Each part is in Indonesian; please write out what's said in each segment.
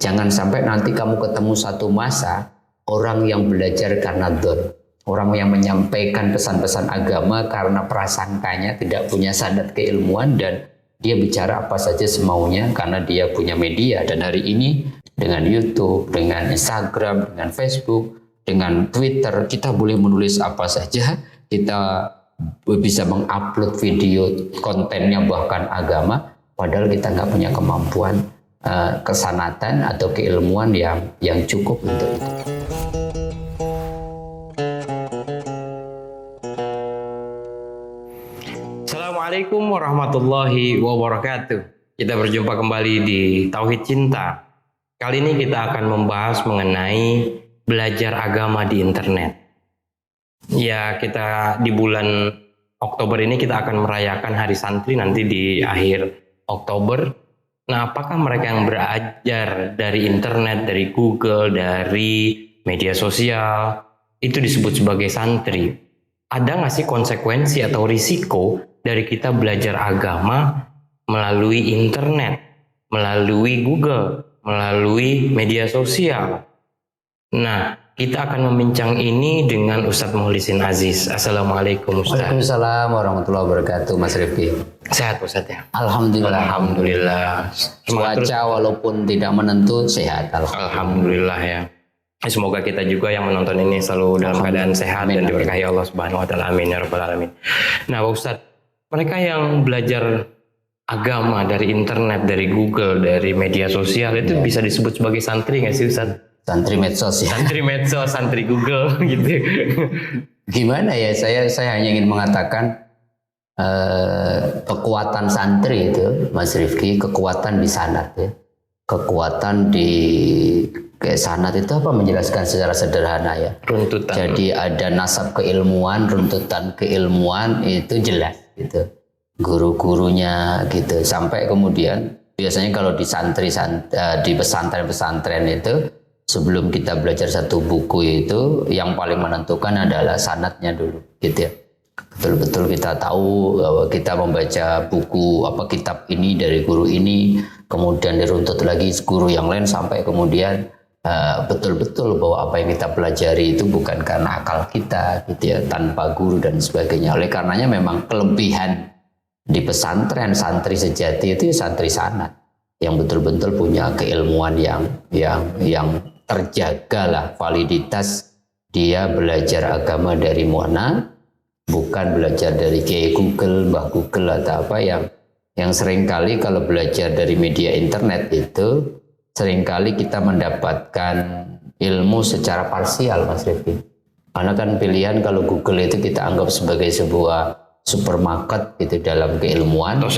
Jangan sampai nanti kamu ketemu satu masa orang yang belajar karena dzon, orang yang menyampaikan pesan-pesan agama karena prasangkanya tidak punya sanad keilmuan dan dia bicara apa saja semaunya karena dia punya media. Dan hari ini dengan YouTube, dengan Instagram, dengan Facebook, dengan Twitter, kita boleh menulis apa saja, kita bisa mengupload video kontennya bahkan agama, padahal kita nggak punya kemampuan kesanatan atau keilmuan yang cukup untuk itu. Assalamualaikum warahmatullahi wabarakatuh. Kita berjumpa kembali di Tauhid Cinta. Kali ini kita akan membahas mengenai belajar agama di internet. Ya, kita di bulan Oktober ini kita akan merayakan Hari Santri nanti di akhir Oktober. Nah, apakah mereka yang belajar dari internet, dari Google, dari media sosial, itu disebut sebagai santri? Ada nggak sih konsekuensi atau risiko dari kita belajar agama melalui internet, melalui Google, melalui media sosial? Nah, kita akan membincang ini dengan Ustadz Mukhlisin Aziz. Assalamualaikum Ustadz. Waalaikumsalam warahmatullahi wabarakatuh, Mas Rifki. Sehat Ustadz ya? Alhamdulillah. Alhamdulillah. Cuaca walaupun tidak menentu, sehat. Alhamdulillah ya. Semoga kita juga yang menonton ini selalu dalam keadaan sehat dan diberkahi Allah Subhanahu wa taala. Amin ya rabbal alamin. Nah, Ustadz, mereka yang belajar agama dari internet, dari Google, dari media sosial itu bisa disebut sebagai santri nggak sih Ustadz? Santri medsos ya. Santri medsos, santri Google gitu. Gimana ya, saya hanya ingin mengatakan kekuatan santri itu, Mas Rifki, kekuatan di sanad ya. Kekuatan di sanad itu apa, menjelaskan secara sederhana ya. Runtutan. Jadi ada nasab keilmuan, runtutan keilmuan itu jelas gitu. Guru-gurunya gitu. Sampai kemudian biasanya kalau di di pesantren-pesantren itu, sebelum kita belajar satu buku itu, yang paling menentukan adalah sanadnya dulu gitu ya. Betul-betul kita tahu bahwa kita membaca buku kitab ini dari guru ini, kemudian diruntut lagi guru yang lain, sampai kemudian betul-betul bahwa apa yang kita pelajari itu bukan karena akal kita gitu ya, tanpa guru dan sebagainya. Oleh karenanya memang kelebihan di pesantren santri sejati itu santri sanad yang betul-betul punya keilmuan yang terjaga lah, validitas. Dia belajar agama dari mana, bukan belajar dari kayak Google, Mbah Google atau apa yang seringkali kalau belajar dari media internet itu seringkali kita mendapatkan ilmu secara parsial, Mas Rifki. Karena kan pilihan kalau Google itu kita anggap sebagai sebuah supermarket gitu dalam keilmuan. Atau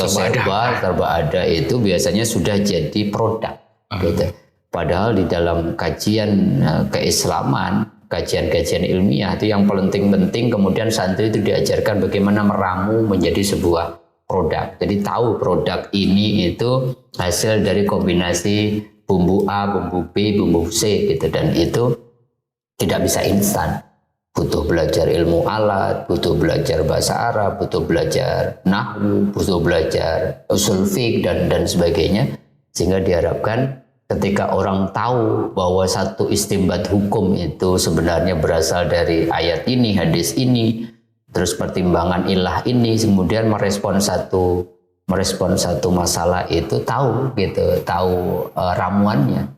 serba ada itu biasanya sudah jadi produk gitu. Padahal di dalam kajian keislaman, kajian-kajian ilmiah itu yang paling penting kemudian santri itu diajarkan bagaimana meramu menjadi sebuah produk. Jadi tahu produk ini itu hasil dari kombinasi bumbu A, bumbu B, bumbu C gitu, dan itu tidak bisa instan. Butuh belajar ilmu alat, butuh belajar bahasa Arab, butuh belajar nahwu, butuh belajar usul fiqh dan sebagainya, sehingga diharapkan ketika orang tahu bahwa satu istimbat hukum itu sebenarnya berasal dari ayat ini, hadis ini, terus pertimbangan ilah ini, kemudian merespon satu masalah itu tahu ramuannya.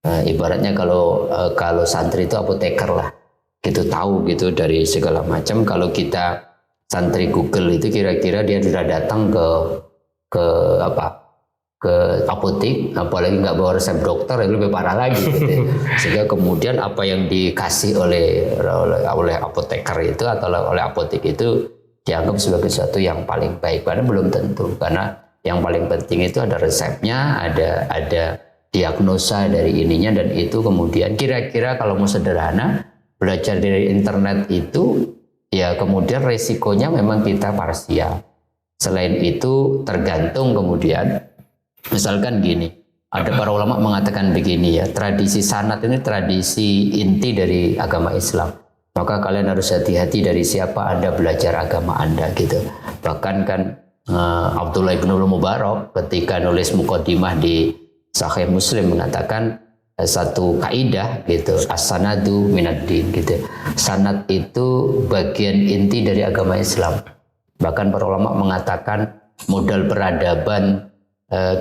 Ibaratnya kalau santri itu apoteker lah, gitu, tahu gitu dari segala macam. Kalau kita santri Google itu kira-kira dia sudah datang ke apotek, apalagi nggak bawa resep dokter, itu lebih parah lagi gitu. Sehingga kemudian apa yang dikasih oleh apoteker itu atau oleh apotek itu dianggap sebagai sesuatu yang paling baik, karena belum tentu. Karena yang paling penting itu ada resepnya, ada diagnosa dari ininya, dan itu kemudian kira-kira kalau mau sederhana belajar dari internet itu ya kemudian resikonya memang kita parsial. Selain itu tergantung kemudian, misalkan gini, ada para ulama mengatakan begini ya, tradisi sanad ini tradisi inti dari agama Islam. Maka kalian harus hati-hati dari siapa Anda belajar agama Anda gitu. Bahkan kan Abdullah ibn Mubarak ketika nulis muqaddimah di Sahih Muslim mengatakan satu kaidah gitu, as-sanadu minad-din gitu. Sanad itu bagian inti dari agama Islam. Bahkan para ulama mengatakan modal peradaban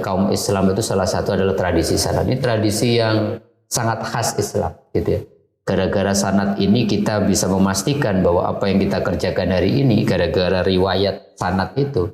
kaum Islam itu salah satu adalah tradisi sanad. Ini tradisi yang sangat khas Islam gitu ya. Gara-gara sanad ini kita bisa memastikan bahwa apa yang kita kerjakan hari ini gara-gara riwayat sanad itu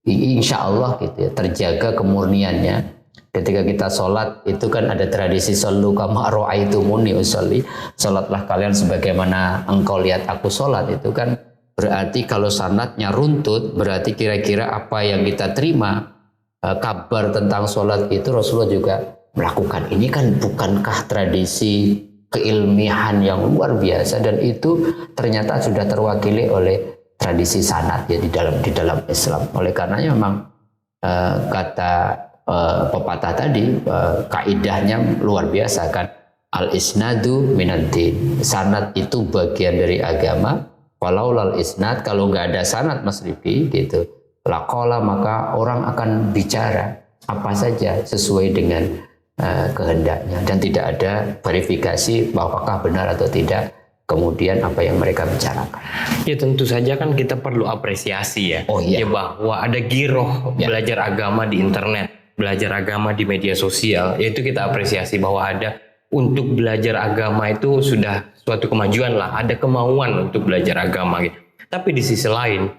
insya Allah gitu ya, terjaga kemurniannya. Ketika kita sholat itu kan ada tradisi sallu kama ra'aitumuni usolli, sholatlah kalian sebagaimana engkau lihat aku sholat. Itu kan berarti kalau sanadnya runtut, berarti kira-kira apa yang kita terima kabar tentang sholat itu Rasulullah juga melakukan. Ini kan bukankah tradisi keilmihan yang luar biasa, dan itu ternyata sudah terwakili oleh tradisi sanad ya di dalam Islam. Oleh karenanya memang kata pepatah tadi kaidahnya luar biasa kan, al isnadu minad-din. Sanad itu bagian dari agama. Walau lal isnad, kalau nggak ada sanad Mas Rifki gitu, laqala, maka orang akan bicara apa saja sesuai dengan kehendaknya dan tidak ada verifikasi bahwa apakah benar atau tidak kemudian apa yang mereka bicarakan. Ya tentu saja kan kita perlu apresiasi ya. Oh iya. Ya bahwa ada giroh Ya. belajar agama di internet, belajar agama di media sosial, yaitu kita apresiasi bahwa ada untuk belajar agama itu sudah suatu kemajuan lah, ada kemauan untuk belajar agama gitu. Tapi di sisi lain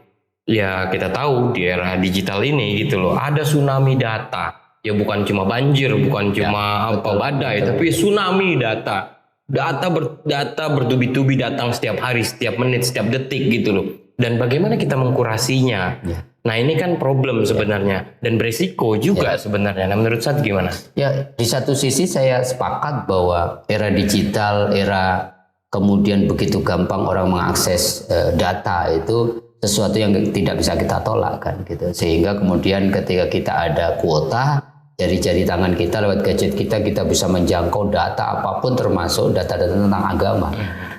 ya kita tahu di era digital ini gitu loh, ada tsunami data. Ya bukan cuma banjir, bukan cuma badai, tapi tsunami data. Data bertubi-tubi datang setiap hari, setiap menit, setiap detik gitu loh. Dan bagaimana kita mengkurasinya? Ya. Nah ini kan problem sebenarnya dan beresiko juga sebenarnya. Nah menurut Ustadz gimana? Ya, di satu sisi saya sepakat bahwa era digital, era kemudian begitu gampang orang mengakses data itu sesuatu yang tidak bisa kita tolak kan gitu. Sehingga kemudian ketika kita ada kuota, jari-jari tangan kita lewat gadget kita bisa menjangkau data apapun termasuk data-data tentang agama.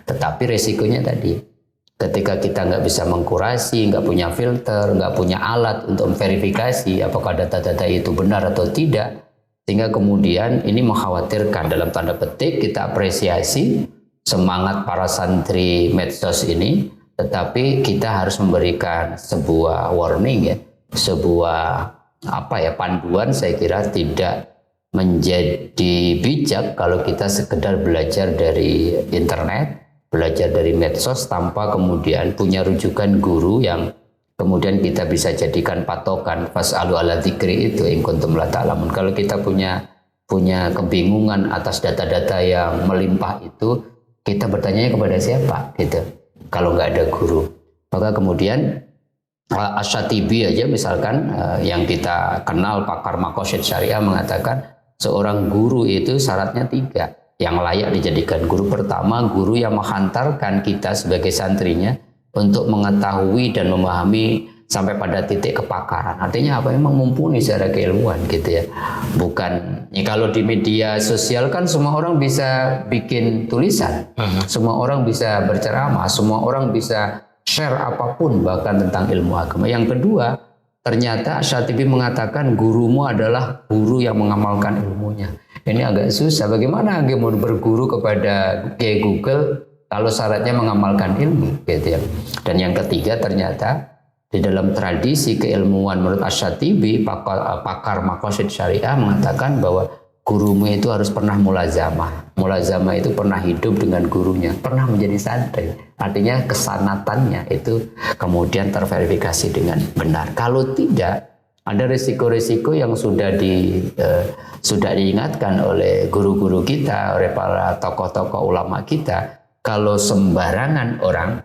Tetapi resikonya tadi, ketika kita nggak bisa mengkurasi, nggak punya filter, nggak punya alat untuk memverifikasi apakah data-data itu benar atau tidak, sehingga kemudian ini mengkhawatirkan. Dalam tanda petik kita apresiasi semangat para santri medsos ini, tetapi kita harus memberikan sebuah warning ya, sebuah panduan. Saya kira tidak menjadi bijak kalau kita sekedar belajar dari internet, belajar dari medsos tanpa kemudian punya rujukan guru yang kemudian kita bisa jadikan patokan. Fas'alu ala dzikri itu in kuntum la ta'lamun. Kalau kita punya kebingungan atas data-data yang melimpah itu, kita bertanya kepada siapa gitu kalau nggak ada guru. Maka kemudian Asy-Syatibi aja misalkan yang kita kenal pakar maqasid syariah mengatakan seorang guru itu syaratnya 3 yang layak dijadikan guru. Pertama, guru yang menghantarkan kita sebagai santrinya untuk mengetahui dan memahami sampai pada titik kepakaran. Artinya apa? Memang mumpuni secara keilmuan gitu ya. Bukan ya, kalau di media sosial kan semua orang bisa bikin tulisan, semua orang bisa berceramah, semua orang bisa share apapun bahkan tentang ilmu agama. Yang kedua, ternyata Syatibi mengatakan gurumu adalah guru yang mengamalkan ilmunya. Ini agak susah. Bagaimana dia mau berguru kepada Google kalau syaratnya mengamalkan ilmu gitu ya. Dan yang ketiga, ternyata di dalam tradisi keilmuan menurut Asy-Syatibi, pakar maqasid syariah mengatakan bahwa gurumu itu harus pernah mulazamah. Mulazamah itu pernah hidup dengan gurunya, pernah menjadi santri. Artinya kesanatannya itu kemudian terverifikasi dengan benar. Kalau tidak, ada risiko-risiko yang sudah diingatkan oleh guru-guru kita, oleh para tokoh-tokoh ulama kita. Kalau sembarangan orang,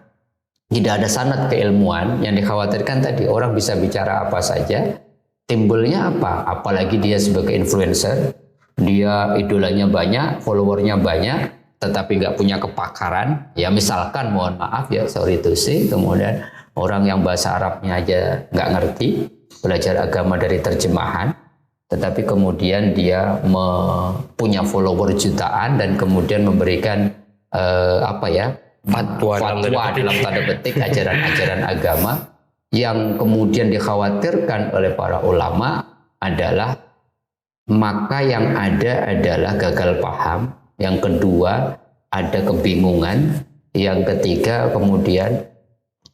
tidak ada sanad keilmuan, yang dikhawatirkan tadi orang bisa bicara apa saja, timbulnya apa? Apalagi dia sebagai influencer, dia idolanya banyak, followernya banyak, tetapi nggak punya kepakaran. Ya misalkan, mohon maaf ya, sorry to say, kemudian orang yang bahasa Arabnya aja nggak ngerti, belajar agama dari terjemahan, tetapi kemudian dia punya follower jutaan dan kemudian memberikan fatwa dalam tanda petik ajaran-ajaran agama yang kemudian dikhawatirkan oleh para ulama adalah maka yang ada adalah gagal paham, yang kedua ada kebingungan, yang ketiga kemudian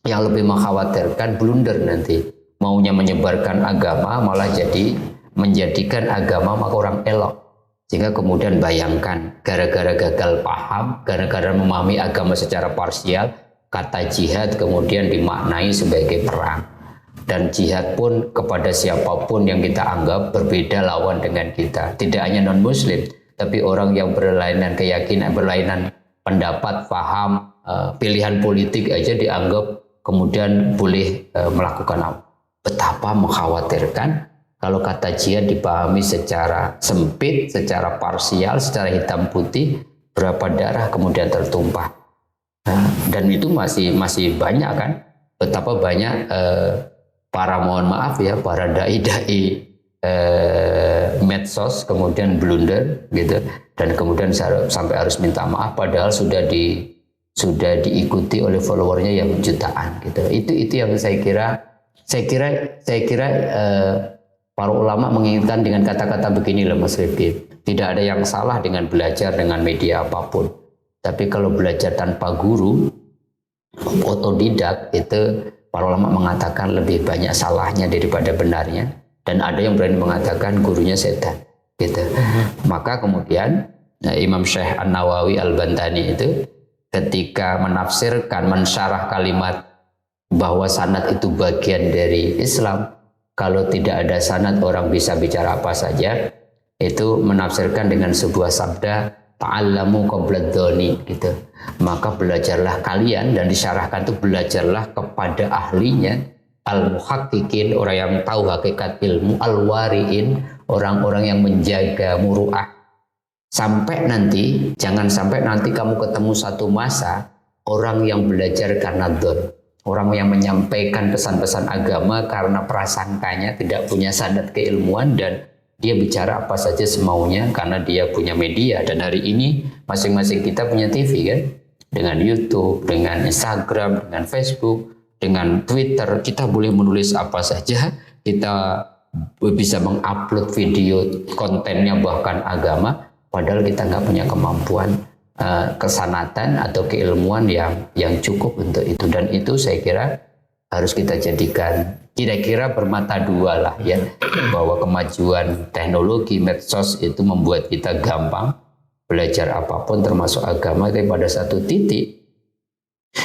yang lebih mengkhawatirkan blunder nanti, maunya menyebarkan agama malah jadi menjadikan agama maka orang elok. Sehingga kemudian bayangkan, gara-gara gagal paham, gara-gara memahami agama secara parsial, kata jihad kemudian dimaknai sebagai perang. Dan jihad pun kepada siapapun yang kita anggap berbeda lawan dengan kita. Tidak hanya non-muslim, tapi orang yang berlainan keyakinan, berlainan pendapat, paham, pilihan politik aja dianggap kemudian boleh melakukan apa. Betapa mengkhawatirkan kalau kata jihad dipahami secara sempit, secara parsial, secara hitam putih, berapa darah kemudian tertumpah. Dan itu masih banyak kan, betapa banyak para mohon maaf ya, para dai-dai medsos kemudian blunder gitu, dan kemudian sampai harus minta maaf padahal sudah diikuti oleh followernya yang jutaan gitu. Itu yang saya kira para ulama menginginkan dengan kata-kata begini loh Mas Rifki. Tidak ada yang salah dengan belajar dengan media apapun. Tapi kalau belajar tanpa guru, otodidak, itu para ulama mengatakan lebih banyak salahnya daripada benarnya, dan ada yang berani mengatakan gurunya setan gitu. Maka kemudian Imam Syekh An-Nawawi Al-Bantani itu ketika menafsirkan, mensyarah kalimat bahwa sanad itu bagian dari Islam, kalau tidak ada sanad orang bisa bicara apa saja, itu menafsirkan dengan sebuah sabda ta'allamu qabla dzoni gitu. Maka belajarlah kalian, dan disyarahkan itu belajarlah kepada ahlinya, al-muhaqqiqin, orang yang tahu hakikat ilmu, al-wari'in, orang-orang yang menjaga muru'ah. Jangan sampai nanti kamu ketemu satu masa orang yang belajar karena dzon, orang yang menyampaikan pesan-pesan agama karena prasangkanya, tidak punya sanad keilmuan, dan dia bicara apa saja semaunya karena dia punya media. Dan hari ini masing-masing kita punya TV kan, dengan YouTube, dengan Instagram, dengan Facebook, dengan Twitter, kita boleh menulis apa saja, kita bisa mengupload video kontennya bahkan agama, padahal kita nggak punya kemampuan kesanatan atau keilmuan yang cukup untuk itu. Dan itu saya kira harus kita jadikan kira-kira bermata dua lah ya, bahwa kemajuan teknologi medsos itu membuat kita gampang belajar apapun termasuk agama, tapi pada satu titik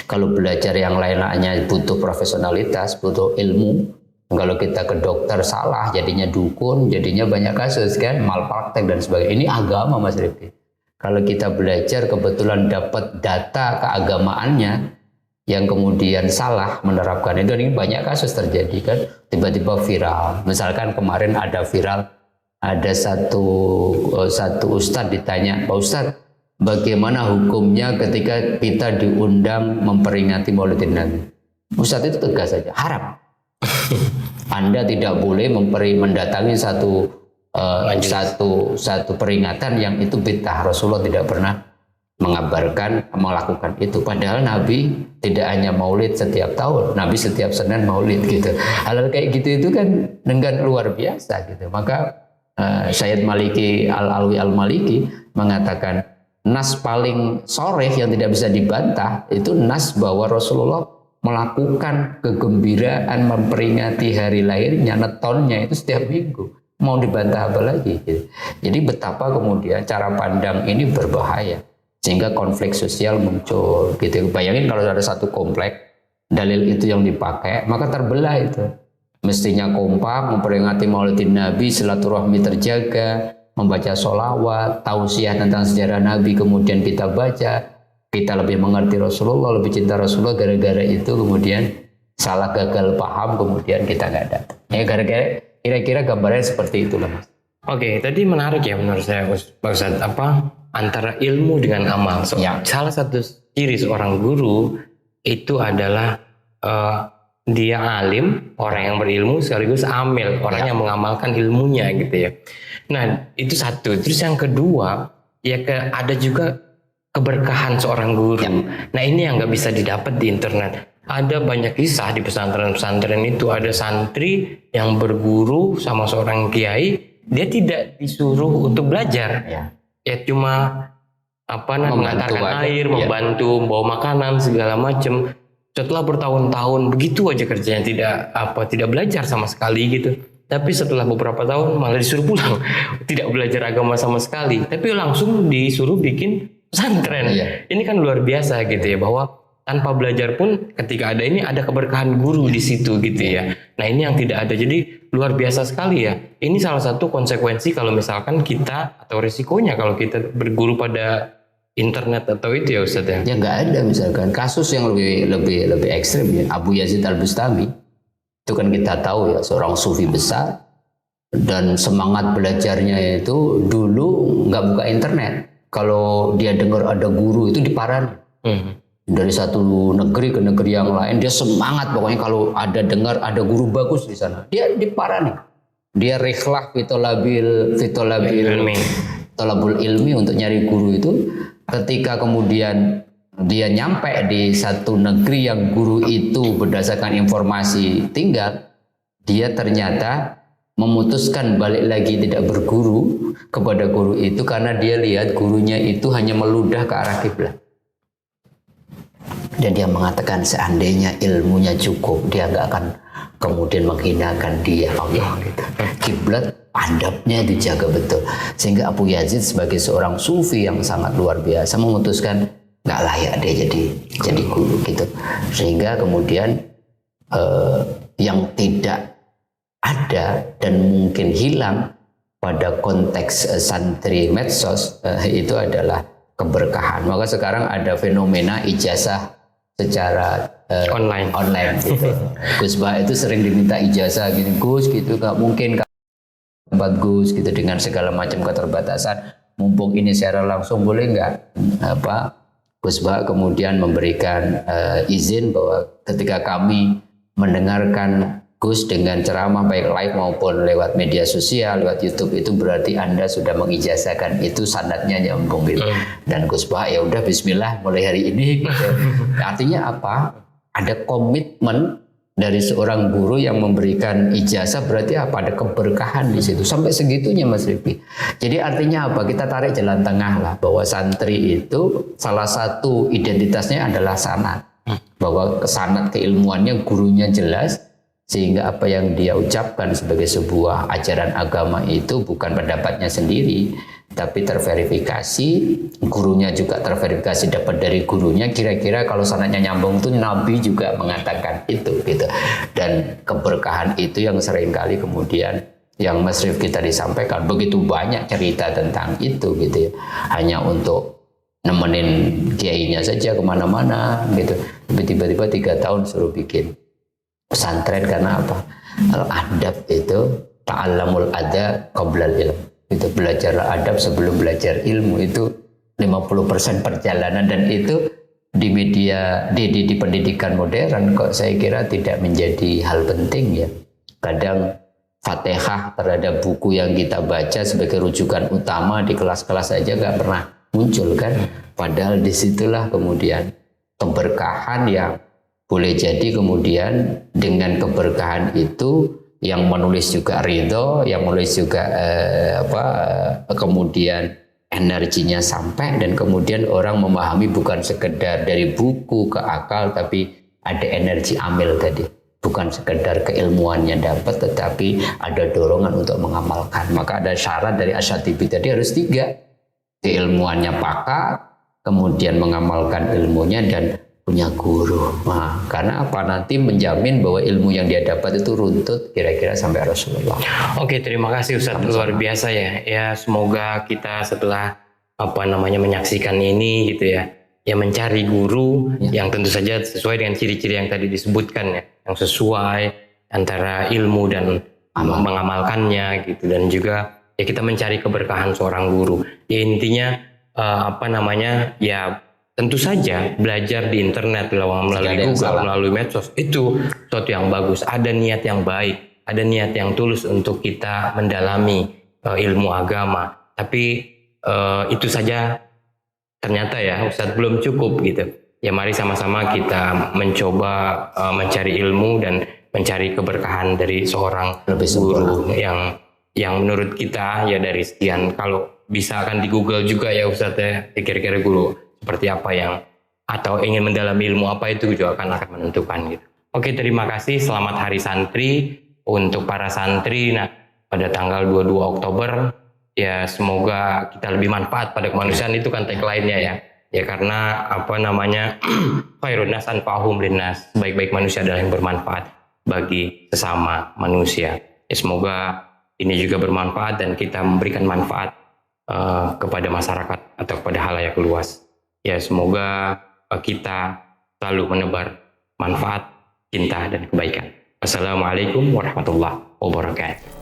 kalau belajar yang lain-lainnya butuh profesionalitas, butuh ilmu. Kalau kita ke dokter salah, jadinya dukun, jadinya banyak kasus kan, malpraktek dan sebagainya. Ini agama Mas Rifki. Kalau kita belajar kebetulan dapat data keagamaannya yang kemudian salah menerapkan itu, ini banyak kasus terjadi kan, tiba-tiba viral. Misalkan kemarin ada viral, ada satu ustadz ditanya, Pak Ustadz, bagaimana hukumnya ketika kita diundang memperingati Maulidin Nabi? Ustadz itu tegas saja, haram. Anda tidak boleh mendatangi satu peringatan yang itu bid'ah. Rasulullah tidak pernah mengabarkan melakukan itu. Padahal Nabi tidak hanya maulid setiap tahun, Nabi setiap Senin maulid gitu. Hal kayak gitu itu kan dengan luar biasa gitu. Maka Syed Maliki Al-Alwi Al-Maliki mengatakan nas paling soreh yang tidak bisa dibantah itu nas bahwa Rasulullah melakukan kegembiraan memperingati hari lahirnya, netonnya itu setiap minggu. Mau dibantah apa lagi gitu. Jadi betapa kemudian cara pandang ini berbahaya, sehingga konflik sosial muncul gitu. Bayangin kalau ada satu komplek, dalil itu yang dipakai, maka terbelah itu. Mestinya kompak memperingati Maulidin Nabi, silaturahmi terjaga, membaca sholawat, tausiah tentang sejarah Nabi, kemudian kita baca, kita lebih mengerti Rasulullah, lebih cinta Rasulullah. Gara-gara itu kemudian salah, gagal paham, kemudian kita nggak datang. Ya kira-kira gambarnya seperti itulah Mas. Oke, tadi menarik ya menurut saya Pak Ustadz, antara ilmu dengan amal. Salah satu ciri seorang guru itu adalah dia alim, orang yang berilmu, sekaligus amil, orang yang mengamalkan ilmunya gitu ya. Nah itu satu. Terus yang kedua ya ada juga keberkahan seorang guru. Nah ini yang nggak bisa didapat di internet. Ada banyak kisah di pesantren-pesantren itu, ada santri yang berguru sama seorang kiai, dia tidak disuruh untuk belajar. Ya. Ya cuma mengantarkan aja. air, Ya. membantu bawa makanan segala macam. Setelah bertahun-tahun begitu aja kerjanya, tidak belajar sama sekali gitu. Tapi setelah beberapa tahun malah disuruh pulang, tidak belajar agama sama sekali. Tapi langsung disuruh bikin pesantren. Iya. Ini kan luar biasa gitu ya, bahwa tanpa belajar pun ketika ada ini ada keberkahan guru di situ gitu ya. Nah ini yang tidak ada, jadi luar biasa sekali ya. Ini salah satu konsekuensi kalau misalkan kita, atau risikonya kalau kita berguru pada internet atau itu ya Ustaz ya. Ya nggak ada misalkan kasus yang lebih ekstrim ya. Abu Yazid Al-Bustami itu kan kita tahu ya, seorang sufi besar dan semangat belajarnya itu dulu nggak buka internet. Kalau dia dengar ada guru itu diparani. Dari satu negeri ke negeri yang lain dia semangat, pokoknya kalau ada dengar ada guru bagus di sana dia diparani. Dia rikhlah fitolabil ilmi untuk nyari guru itu. Ketika kemudian dia nyampe di satu negeri yang guru itu berdasarkan informasi tinggal, dia ternyata memutuskan balik lagi tidak berguru kepada guru itu karena dia lihat gurunya itu hanya meludah ke arah kiblat. Dan dia mengatakan seandainya ilmunya cukup, dia nggak akan kemudian menghinakan dia Allah gitu. Kiblat adabnya dijaga betul. Sehingga Abu Yazid sebagai seorang sufi yang sangat luar biasa memutuskan nggak layak dia jadi guru gitu. Sehingga kemudian yang tidak ada dan mungkin hilang pada konteks santri medsos itu adalah keberkahan. Maka sekarang ada fenomena ijazah secara online gitu. Gus Bah itu sering diminta ijazah gitu, Gus gitu, nggak mungkin tempat Gus gitu dengan segala macam keterbatasan. Mumpung ini secara langsung boleh nggak Gus Bah kemudian memberikan izin bahwa ketika kami mendengarkan Gus dengan ceramah baik live maupun lewat media sosial, lewat YouTube, itu berarti Anda sudah mengijazahkan, itu sanadnya nyambung gitu. Dan Gus Bah ya udah bismillah mulai hari ini gitu. Artinya apa? Ada komitmen dari seorang guru yang memberikan ijazah, berarti apa? Ada keberkahan di situ. Sampai segitunya Mas Rifki. Jadi artinya apa? Kita tarik jalan tengah lah, bahwa santri itu salah satu identitasnya adalah sanad. Bahwa sanad keilmuannya gurunya jelas, sehingga apa yang dia ucapkan sebagai sebuah ajaran agama itu bukan pendapatnya sendiri, tapi terverifikasi, gurunya juga terverifikasi dapat dari gurunya. Kira-kira kalau sanadnya nyambung itu Nabi juga mengatakan itu gitu. Dan keberkahan itu yang seringkali kemudian yang Mas Rifki tadi sampaikan, begitu banyak cerita tentang itu gitu ya, hanya untuk nemenin kiainya saja kemana-mana gitu. Tapi tiba-tiba 3 tahun suruh bikin pesantren karena apa? Adab itu ta'allamul adab qablal ilm. Itu belajar adab sebelum belajar ilmu, itu 50% perjalanan. Dan itu di media di pendidikan modern kok saya kira tidak menjadi hal penting ya. Kadang Fatihah terhadap buku yang kita baca sebagai rujukan utama di kelas-kelas saja nggak pernah muncul kan. Padahal disitulah kemudian keberkahan yang boleh jadi kemudian dengan keberkahan itu yang menulis juga ridho, yang menulis juga kemudian energinya sampai, dan kemudian orang memahami bukan sekedar dari buku ke akal, tapi ada energi amil tadi, bukan sekedar keilmuannya dapat, tetapi ada dorongan untuk mengamalkan. Maka ada syarat dari Asyatibi tadi harus 3, keilmuannya pakar, kemudian mengamalkan ilmunya, dan punya guru. Nah, karena apa? Nanti menjamin bahwa ilmu yang dia dapat itu runtut kira-kira sampai Rasulullah. Oke, terima kasih Ustaz. Luar biasa ya. Ya, semoga kita setelah menyaksikan ini gitu ya, mencari guru yang tentu saja sesuai dengan ciri-ciri yang tadi disebutkan ya, yang sesuai antara ilmu dan mengamalkannya gitu, dan juga ya kita mencari keberkahan seorang guru. Ya intinya tentu saja belajar di internet melalui Google, melalui medsos itu sesuatu yang bagus. Ada niat yang baik, ada niat yang tulus untuk kita mendalami ilmu agama. Tapi itu saja ternyata ya Ustadz belum cukup gitu. Ya mari sama-sama kita mencoba mencari ilmu dan mencari keberkahan dari seorang guru yang yang menurut kita ya dari sekian, kalau bisa akan di Google juga ya Ustadz ya, kira-kira guru seperti apa yang atau ingin mendalami ilmu apa itu juga akan menentukan gitu. Oke, terima kasih. Selamat Hari Santri untuk para santri. Nah, pada tanggal 22 Oktober ya semoga kita lebih manfaat pada kemanusiaan, itu kan tagline-nya ya. Ya karena apa namanya khairun nas anfa'uhum linnas, baik-baik manusia adalah yang bermanfaat bagi sesama manusia. Ya, semoga ini juga bermanfaat dan kita memberikan manfaat kepada masyarakat atau kepada halayak luas. Ya semoga kita selalu menebar manfaat, cinta dan kebaikan. Wassalamualaikum warahmatullahi wabarakatuh.